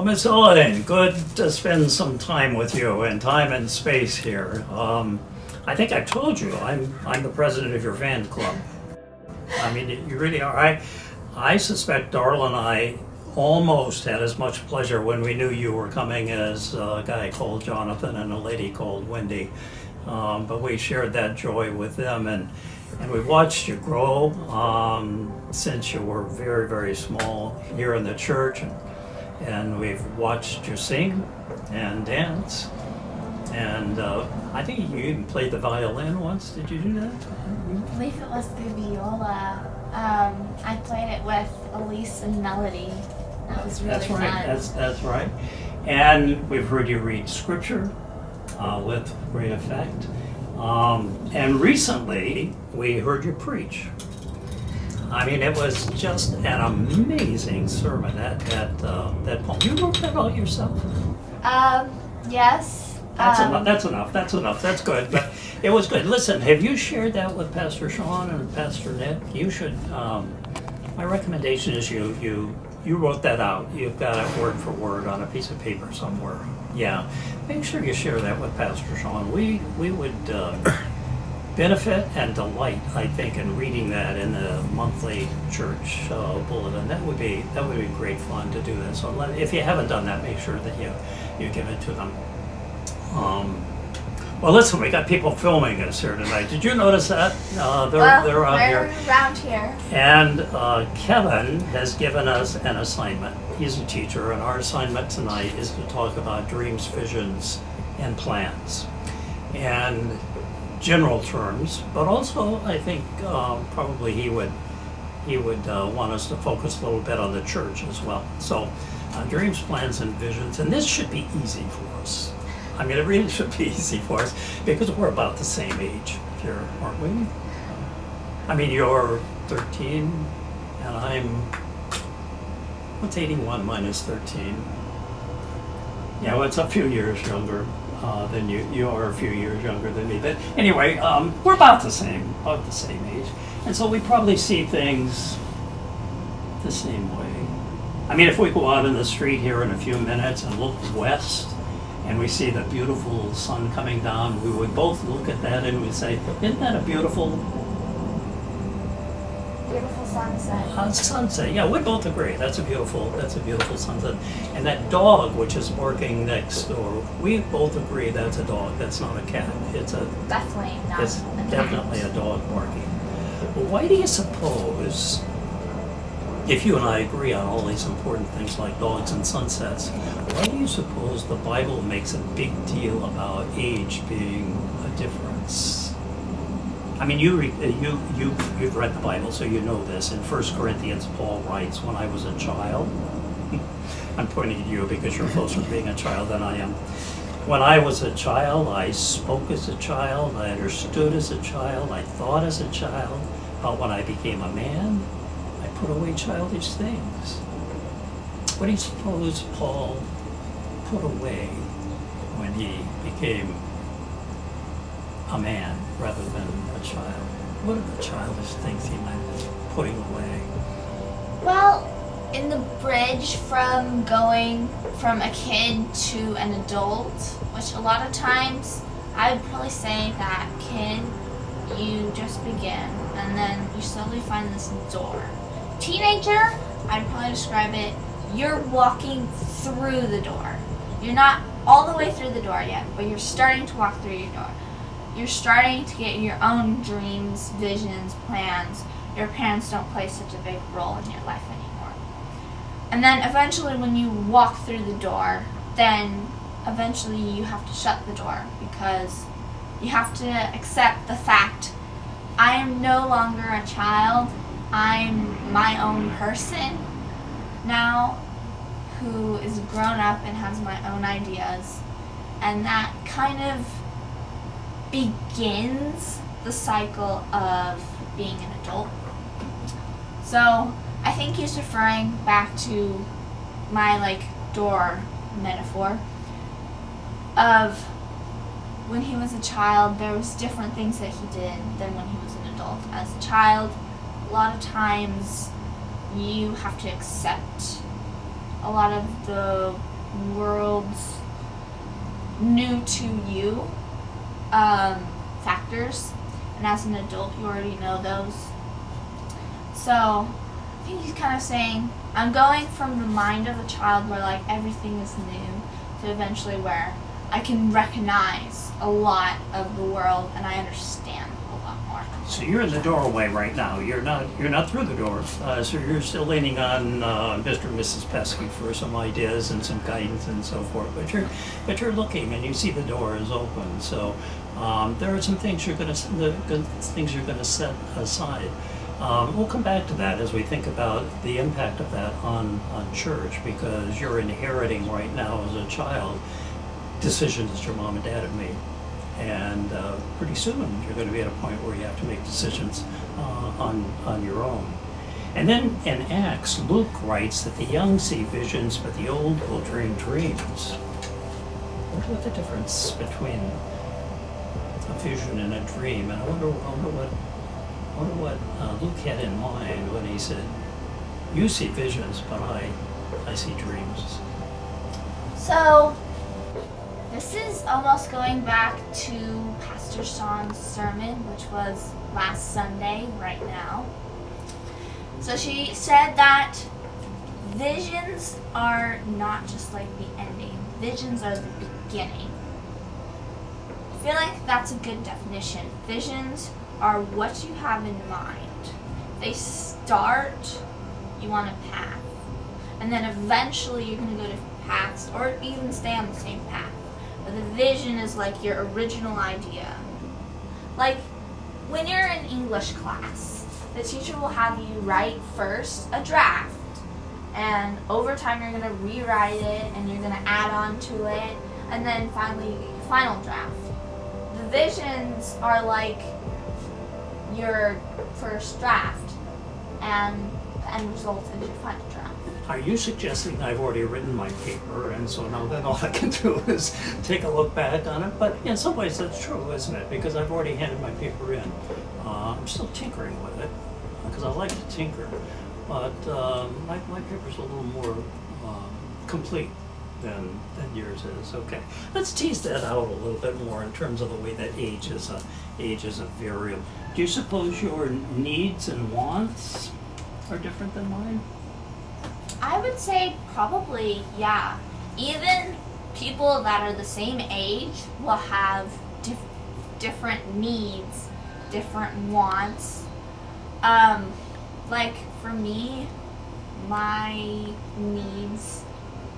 Well, Miss Owen, good to spend some time with you and time and space here. I think I told you I'm the president of your fan club. I mean, you really are. I suspect Darla and I almost had as much pleasure when we knew you were coming as a guy called Jonathan and a lady called Wendy. But we shared that joy with them, and we watched you grow since you were very, very small here in the church. And we've watched you sing and dance. And I think you even played the violin once. Did you do that? I believe it was the viola. I played it with Elise and Melody. That was really That's right. fun. That's right. And we've heard you read scripture with great effect. And recently we heard you preach. I mean, it was just an amazing sermon. That poem. You wrote that all yourself? Yes. That's enough. That's good. But it was good. Listen, have you shared that with Pastor Sean and Pastor Nick? You should. My recommendation is you wrote that out. You've got it word for word on a piece of paper somewhere. Yeah. Make sure you share that with Pastor Sean. We would benefit and delight, I think, in reading that in the monthly church bulletin. That would be great fun to do that. So if you haven't done that, make sure that you give it to them. Well, listen, we got people filming us here tonight. Did you notice that? They're out here. Around here. And Kevin has given us an assignment. He's a teacher, and our assignment tonight is to talk about dreams, visions, and plans. And general terms, but also I think probably he would want us to focus a little bit on the church as well. So dreams, plans, and visions, and this should be easy for us. I mean, it really should be easy for us because we're about the same age here, aren't we? I mean, you're 13 and what's 81 minus 13? Yeah, well, it's a few years younger than you. You are a few years younger than me. But anyway, we're about the same age. And so we probably see things the same way. I mean, if we go out in the street here in a few minutes and look west and we see the beautiful sun coming down, we would both look at that and we'd say, isn't that a beautiful sunset? Sunset. Yeah, we both agree. That's a beautiful sunset. And that dog, which is barking next door, we both agree that's a dog. That's not a cat. It's Definitely not. It's definitely a dog barking. Well, why do you suppose, if you and I agree on all these important things like dogs and sunsets, why do you suppose the Bible makes a big deal about age being a difference? I mean, you've read the Bible, so you know this. In 1 Corinthians, Paul writes, when I was a child, I'm pointing at you because you're closer to being a child than I am. When I was a child, I spoke as a child, I understood as a child, I thought as a child, but when I became a man, I put away childish things. What do you suppose Paul put away when he became a man rather than a child? What are the childish things he might be putting away? Well, in the bridge from going from a kid to an adult, which a lot of times I would probably say that kid, you just begin and then you slowly find this door. Teenager, I'd probably describe it, you're walking through the door. You're not all the way through the door yet, but you're starting to walk through your door. You're starting to get your own dreams, visions, plans. Your parents don't play such a big role in your life anymore. And then eventually when you walk through the door, then eventually you have to shut the door because you have to accept the fact I am no longer a child. I'm my own person now who is grown up and has my own ideas. And that kind of begins the cycle of being an adult. So I think he's referring back to my door metaphor of when he was a child, there was different things that he did than when he was an adult. As a child, a lot of times you have to accept a lot of the world's new to you factors, and as an adult you already know those. So I think he's kind of saying, I'm going from the mind of a child where like everything is new to eventually where I can recognize a lot of the world and I understand a lot more. So you're in the doorway right now. You're not through the door. So you're still leaning on Mr. and Mrs. Pesky for some ideas and some guidance and so forth. But you're looking and you see the door is open. So there are some things you're going to set aside. We'll come back to that as we think about the impact of that on church, because you're inheriting right now as a child decisions that your mom and dad have made. And pretty soon you're going to be at a point where you have to make decisions on your own. And then in Acts, Luke writes that the young see visions, but the old will dream dreams. What's the difference between a vision and a dream? And I wonder what Luke had in mind when he said, "You see visions, but I see dreams." So this is almost going back to Pastor Sean's sermon, which was last Sunday right now. So she said that visions are not just like the ending. Visions are the beginning. I feel like that's a good definition. Visions are what you have in mind. They start, you want a path. And then eventually you're going to go different paths or even stay on the same path. But the vision is like your original idea. Like when you're in English class, the teacher will have you write first a draft. And over time you're going to rewrite it and you're going to add on to it. And then finally, final draft. The visions are like your first draft, and the end result is your final draft. Are you suggesting I've already written my paper, and so now then all I can do is take a look back on it? But in some ways that's true, isn't it? Because I've already handed my paper in. I'm still tinkering with it, because I like to tinker. But my paper's a little more complete than yours is. Okay, let's tease that out a little bit more in terms of the way that age is a variable. Do you suppose your needs and wants are different than mine? I would say probably, yeah. Even people that are the same age will have different needs, different wants. Like for me, my needs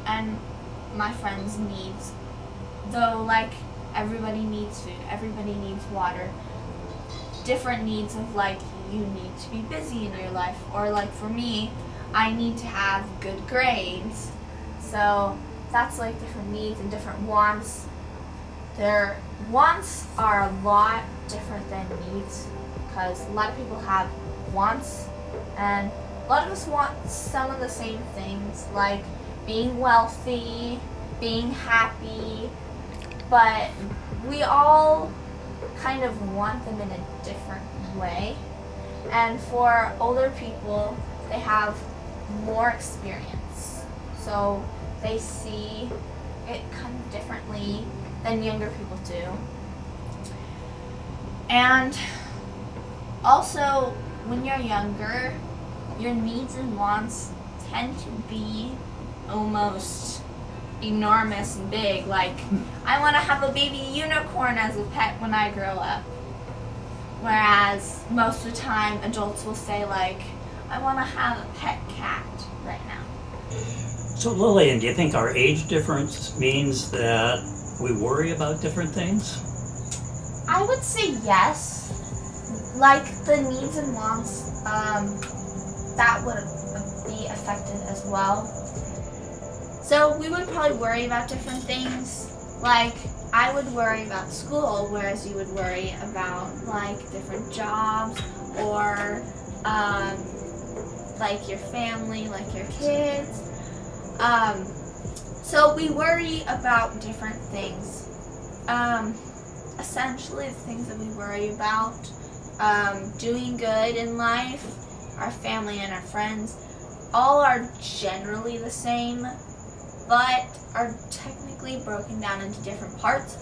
and my friends' needs, though like everybody needs food, everybody needs water, different needs of like you need to be busy in your life, or like for me, I need to have good grades. So that's like different needs and different wants. Their wants are a lot different than needs, because a lot of people have wants and a lot of us want some of the same things, like being wealthy, being happy, but we all kind of want them in a different way. And for older people, they have more experience, so they see it kind of differently than younger people do. And also, when you're younger, your needs and wants tend to be almost enormous and big. Like, I want to have a baby unicorn as a pet when I grow up. Whereas most of the time, adults will say like, I want to have a pet cat right now. So Lillian, do you think our age difference means that we worry about different things? I would say yes. Like the needs and wants, that would be affected as well. So we would probably worry about different things. Like I would worry about school, whereas you would worry about like different jobs or like your family, like your kids. So we worry about different things. Essentially, the things that we worry about, doing good in life, our family and our friends, all are generally the same, but are technically broken down into different parts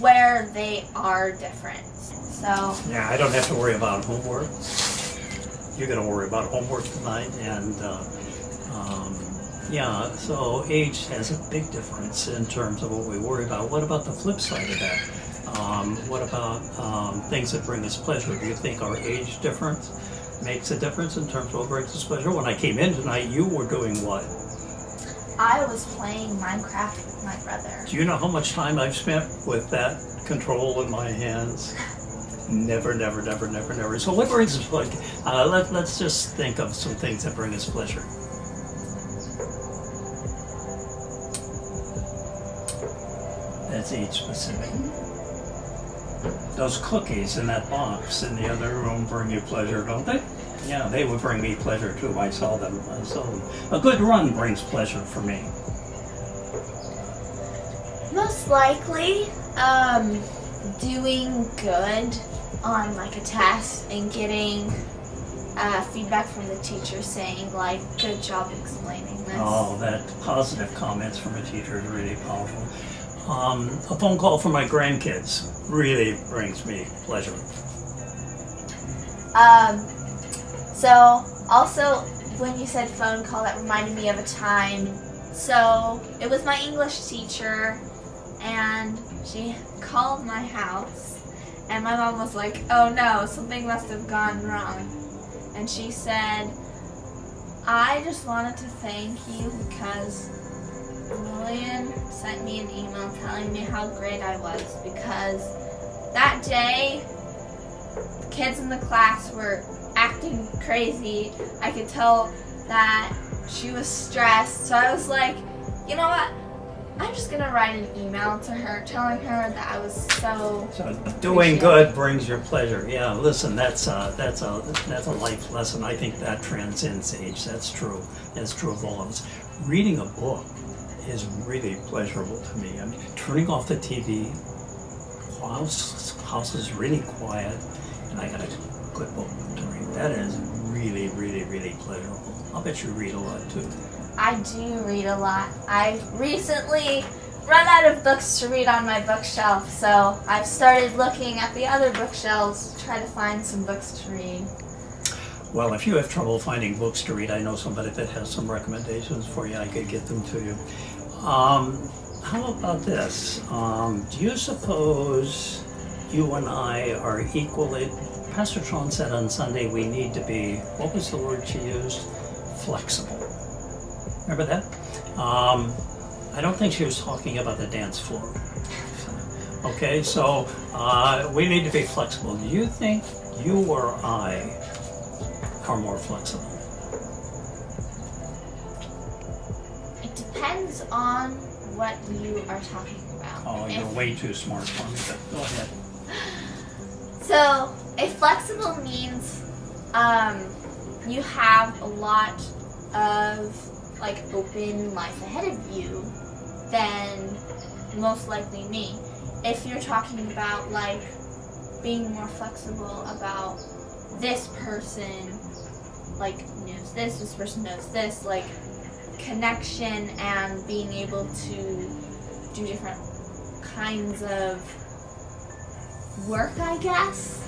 where they are different. So Yeah, I don't have to worry about homework. You're gonna worry about homework tonight, and yeah, so age has a big difference in terms of what we worry about. What about the flip side of that? What about things that bring us pleasure? Do you think our age difference makes a difference in terms of what brings us pleasure? When I came in tonight, you were doing what? I was playing Minecraft with my brother. Do you know how much time I've spent with that control in my hands? Never, never, never, never, never. So what brings us pleasure? Let's just think of some things that bring us pleasure. That's age specific. Those cookies in that box in the other room bring you pleasure, don't they? Yeah, they would bring me pleasure too. I saw them. A good run brings pleasure for me. Most likely, doing good on like a test and getting feedback from the teacher saying like, good job explaining this. Oh, that positive comments from a teacher is really powerful. A phone call from my grandkids really brings me pleasure. So also when you said phone call, that reminded me of a time. So it was my English teacher, and she called my house, and my mom was like, oh no, something must have gone wrong. And she said, I just wanted to thank you because Lillian sent me an email telling me how great I was, because that day the kids in the class were acting crazy. I could tell that she was stressed, so I was like, you know what, I'm just gonna write an email to her telling her that I was so Doing good brings your pleasure. Yeah, listen, that's a life lesson. I think that transcends age. That's true. That's true of all of us. Reading a book is really pleasurable to me. I mean, turning off the TV, house is really quiet, and I got a good book to read. That is really, really, really pleasurable. I'll bet you read a lot too. I do read a lot. I've recently run out of books to read on my bookshelf, so I've started looking at the other bookshelves to try to find some books to read. Well, if you have trouble finding books to read, I know somebody that has some recommendations for you. I could get them to you. How about this? Do you suppose you and I are equally... Pastor Sean said on Sunday we need to be, what was the word she used? Flexible. Remember that? I don't think she was talking about the dance floor. Okay, so we need to be flexible. Do you think you or I are more flexible? It depends on what you are talking about. Oh, you're way too smart for me, but go ahead. So, if flexible means you have a lot of like open life ahead of you, then most likely me. If you're talking about like being more flexible about this person like knows this person knows this, like connection and being able to do different kinds of work, I guess.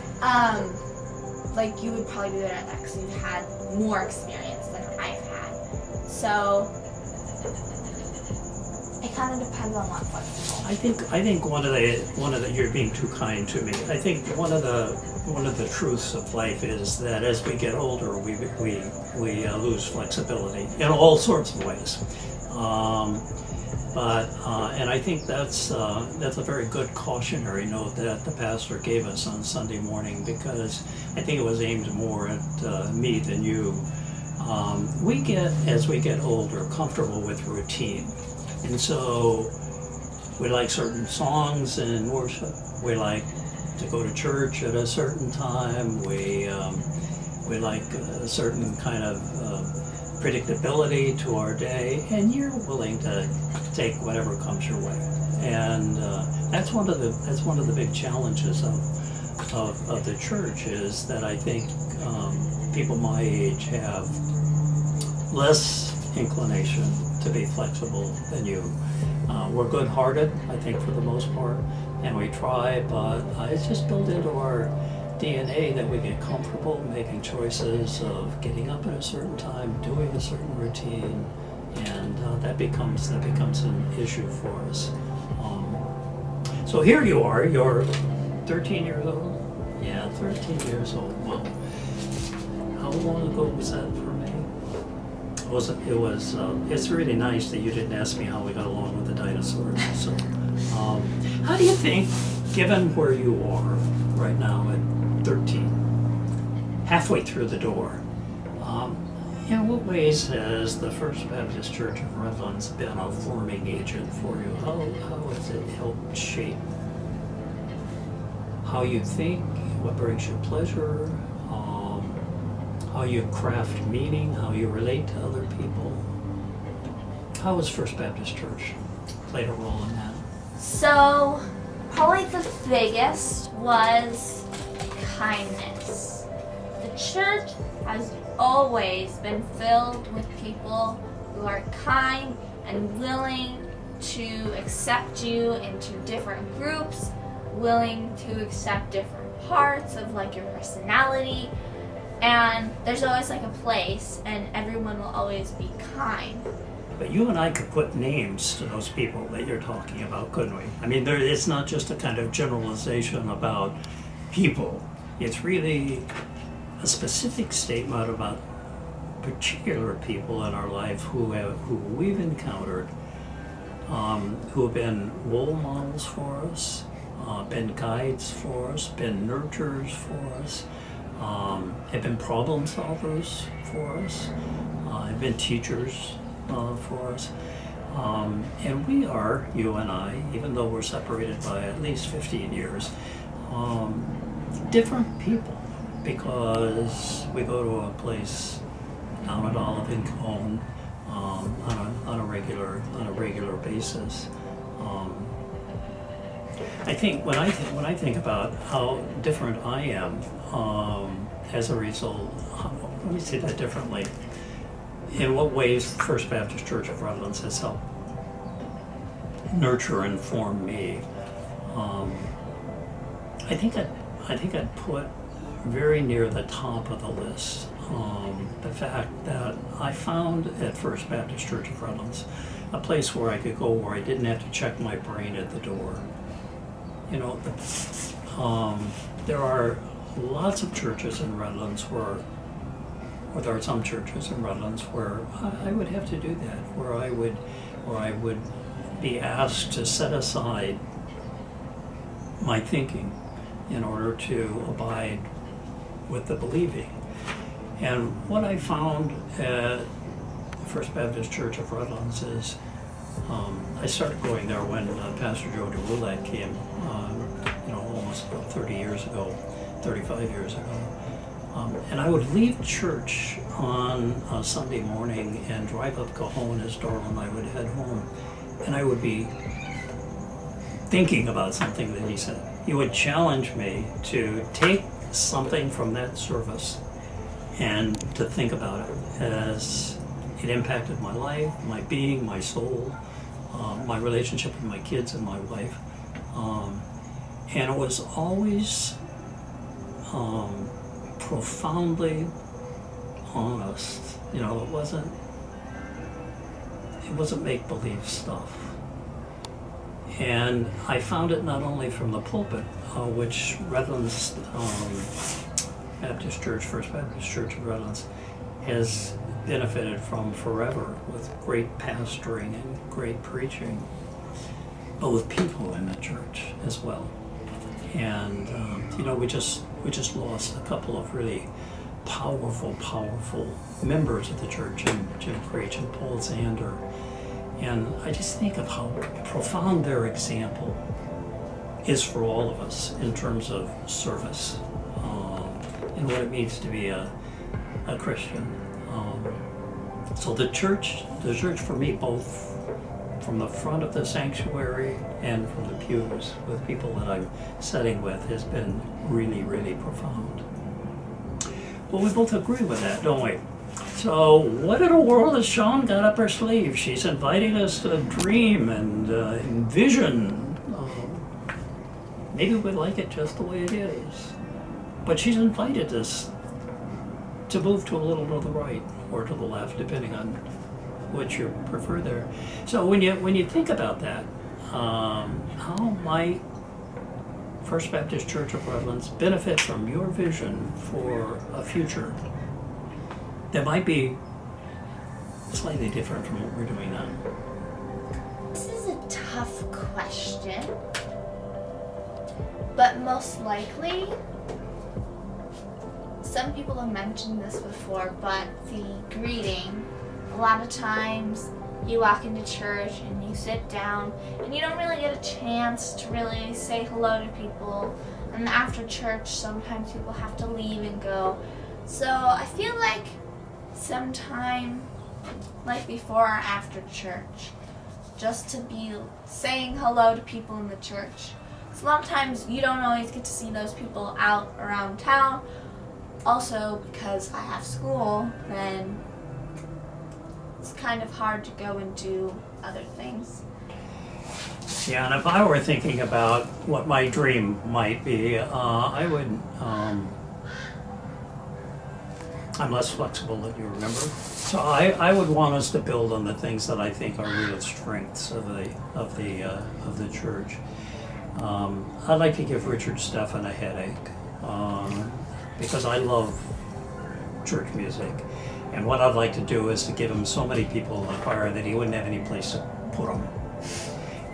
Like you would probably be better at that because you've had more experience than I've had. So it kind of depends on what's flexible. I think one of the you're being too kind to me. I think one of the truths of life is that as we get older, we lose flexibility in all sorts of ways. And I think that's a very good cautionary note that the pastor gave us on Sunday morning, because I think it was aimed more at me than you. We get, as we get older, comfortable with routine, and so we like certain songs in worship. We like to go to church at a certain time. We like a certain kind of predictability to our day, and you're willing to take whatever comes your way. And that's one of the big challenges of the church, is that I think people my age have less inclination to be flexible than you. We're good-hearted, I think, for the most part, and we try, but it's just built into our DNA that we get comfortable making choices of getting up at a certain time, doing a certain routine, and that becomes an issue for us. So here you are, you're 13 years old? Yeah, 13 years old. Wow. How long ago was that for me? It's really nice that you didn't ask me how we got along with the dinosaurs. So, how do you think, given where you are right now at 13, halfway through the door, in what ways has the First Baptist Church of Redlands been a forming agent for you? How has it helped shape how you think, what brings you pleasure, how you craft meaning, how you relate to other people? How has First Baptist Church played a role in that? So, probably the biggest was kindness. The church has always been filled with people who are kind and willing to accept you into different groups, willing to accept different parts of like your personality, and there's always like a place, and everyone will always be kind. But you and I could put names to those people that you're talking about, couldn't we? I mean, it's not just a kind of generalization about people. It's really a specific statement about particular people in our life who we've encountered, who have been role models for us, been guides for us, been nurturers for us, have been problem solvers for us, have been teachers for us. And we are, you and I, even though we're separated by at least 15 years, different people, because we go to a place down at Olive and Cone on a regular basis. I think when I think about how different I am as a result, let me say that differently. In what ways First Baptist Church of Redlands has helped nurture and form me? I think I'd put very near the top of the list the fact that I found at First Baptist Church of Redlands a place where I could go where I didn't have to check my brain at the door. You know, there are lots of churches in Redlands or there are some churches in Redlands where I would have to do that, where I would be asked to set aside my thinking in order to abide with the believing. And what I found at First Baptist Church of Redlands is I started going there when Pastor Joe DeRoulet came, almost about 35 years ago. And I would leave church on a Sunday morning and drive up Cajon as Darla and I would head home. And I would be thinking about something that he said. He would challenge me to take something from that service and to think about it as it impacted my life, my being, my soul, my relationship with my kids and my wife. And it was always profoundly honest. You know, it wasn't make-believe stuff. And I found it not only from the pulpit, which Redlands Baptist Church, First Baptist Church of Redlands, has benefited from forever with great pastoring and great preaching, but with people in the church as well. And we just lost a couple of really powerful members of the church, Jim Craich and Paul Zander. And I just think of how profound their example is for all of us in terms of service and what it means to be a Christian. So the church for me, both from the front of the sanctuary and from the pews with people that I'm sitting with, has been really, really profound. Well, we both agree with that, don't we? So, what in the world has Sean got up her sleeve? She's inviting us to dream and envision. Maybe we like it just the way it is. But she's invited us to move to a little to the right or to the left, depending on what you prefer there. So when you think about that, how might First Baptist Church of Redlands benefit from your vision for a future that might be slightly different from what we're doing now? This is a tough question, but most likely, some people have mentioned this before, but the greeting, a lot of times you walk into church and you sit down and you don't really get a chance to really say hello to people, and after church sometimes people have to leave and go. So I feel like sometime like before or after church, just to be saying hello to people in the church. So a lot of times you don't always get to see those people out around town. Also, because I have school, then it's kind of hard to go and do other things. Yeah, and if I were thinking about what my dream might be, I would. I'm less flexible than you remember. So I would want us to build on the things that I think are real strengths of the church. I'd like to give Richard Stephan a headache because I love church music, and what I'd like to do is to give him so many people in the choir that he wouldn't have any place to put them.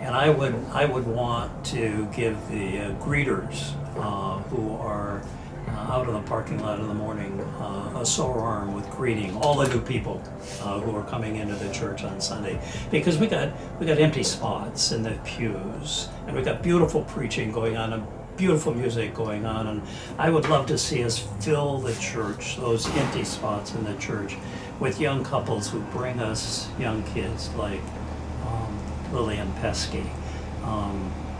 And I would want to give the greeters who are out in the parking lot in the morning a sore arm with greeting all the new people who are coming into the church on Sunday, because we got empty spots in the pews, and we got beautiful preaching going on and beautiful music going on, and I would love to see us fill the church, those empty spots in the church, with young couples who bring us young kids like Lillian Pesky,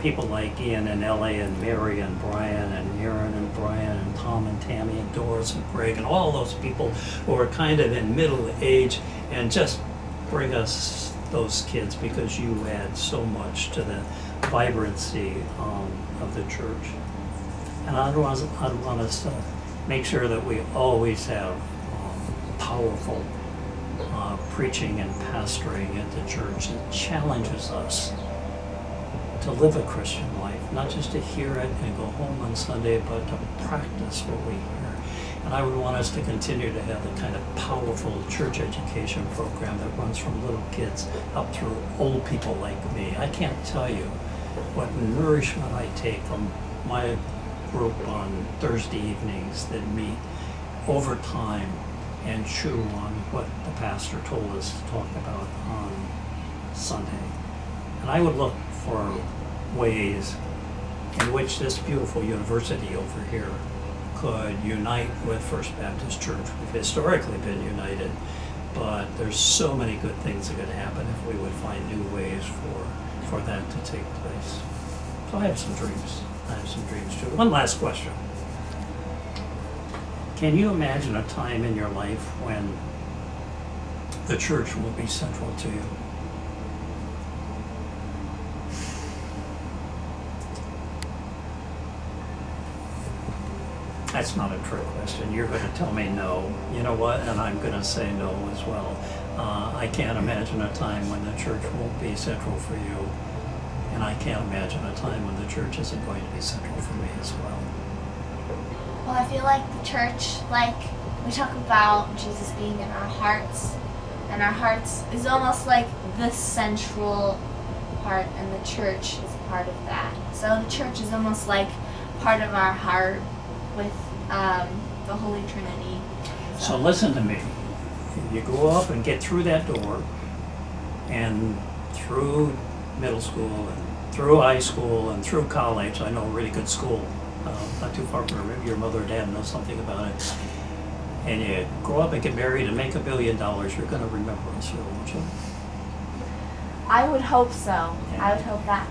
people like Ian and Ellie and Mary and Brian and Aaron and Brian and Tom and Tammy and Doris and Greg and all those people who are kind of in middle age, and just bring us those kids, because you add so much to the vibrancy of the church. And I'd want us to make sure that we always have powerful preaching and pastoring at the church that challenges us to live a Christian life, not just to hear it and go home on Sunday, but to practice what we hear. And I would want us to continue to have the kind of powerful church education program that runs from little kids up through old people like me. I can't tell you what nourishment I take from my group on Thursday evenings that meet over time and chew on what the pastor told us to talk about on Sunday. And I would look for ways in which this beautiful university over here could unite with First Baptist Church. We've historically been united, but there's so many good things that could happen if we would find new ways for that to take place. So I have some dreams. Too. One last question. Can you imagine a time in your life when the church will be central to you? That's not a trick question. You're going to tell me no. You know what? And I'm going to say no as well. I can't imagine a time when the church won't be central for you. And I can't imagine a time when the church isn't going to be central for me as well. Well, I feel like the church, like we talk about Jesus being in our hearts, and our hearts is almost like the central part, and the church is part of that. So the church is almost like part of our heart with the Holy Trinity. So listen to me. You go up and get through that door, and through middle school, and through high school, and through college. I know a really good school, not too far from here. Your mother or dad knows something about it. And you grow up and get married and make $1 billion, you're going to remember us here, won't you? I would hope so. Yeah. I would hope that.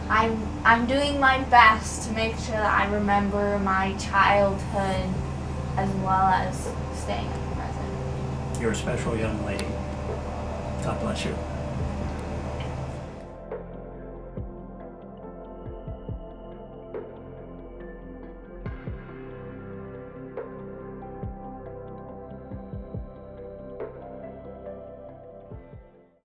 I'm doing my best to make sure that I remember my childhood as well as staying in the present. You're a special young lady. God bless you.